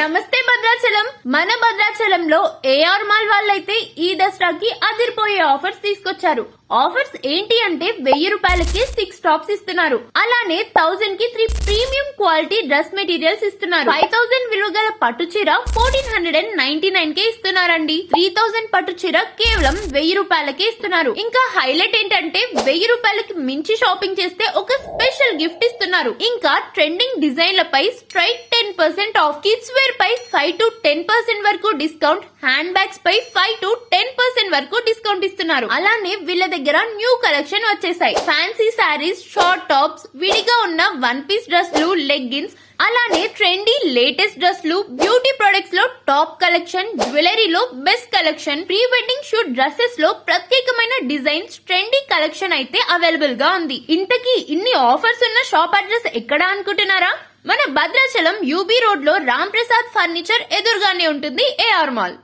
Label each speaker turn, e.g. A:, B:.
A: నమస్తే భద్రాచలం. మన భద్రాచలంలో ఏఆర్ మాల్ వాళ్ళైతే ఈ దసరాకి అదిరిపోయే ఆఫర్స్ తీసుకొచ్చారు. ఆఫర్స్ ఏంటి అంటే 1000 రూపాయలకి 6 టాప్స్ ఇస్తున్నారు. అలానే 1000 కి 3 ప్రీమియం క్వాలిటీ డ్రెస్ మెటీరియల్స్ ఇస్తున్నారు. 5000 విలువ గల పట్టు చీర 1499 కే ఇస్తున్నారండి. 3000 పట్టు చీర కేవలం 1000 రూపాయలకే ఇస్తున్నారు. ఇంకా హైలైట్ ఏంటంటే 1000 రూపాయలకి మించి షాపింగ్ చేస్తే ఒక స్పెషల్ గిఫ్ట్ ఇస్తున్నారు. ఇంకా ట్రెండింగ్ డిజైన్లపై స్ట్రైట్ 10% ఆఫ్, కిడ్స్ వేర్ పై 5 to 10% వరకు డిస్కౌంట్, హ్యాండ్ బ్యాగ్స్ పై 5 to 10% వరకు డిస్కౌంట్ ఇస్తున్నారు. అలానే వీళ్ళ దగ్గర న్యూ కలెక్షన్ వచ్చేసాయి. ఫ్యాన్సీ శారీస్, షార్ట్ టాప్స్, విడిగా ఉన్న 1 పీస్ డ్రెస్లు, లెగ్గిన్స్, అలానే ట్రెండీ లేటెస్ట్ డ్రెస్లు, బ్యూటీ ప్రొడక్ట్స్ లో టాప్ కలెక్షన్, జ్యువెలరీలో best collection, pre wedding shoot dresses లో ప్రత్యేకమైన డిజైన్స్, ట్రెండీ కలెక్షన్ అయితే అవైలబుల్ గా ఉంది. ఇంతకీ ఇన్ని ఆఫర్స్ ఉన్న షాప్ అడ్రస్ ఎక్కడ అనుకుంటున్నారా? మన భద్రాచలం యూబీ రోడ్ లో రామ్ ప్రసాద్ ఫర్నిచర్ ఎదురుగానే ఉంటుంది ఏఆర్ మాల్.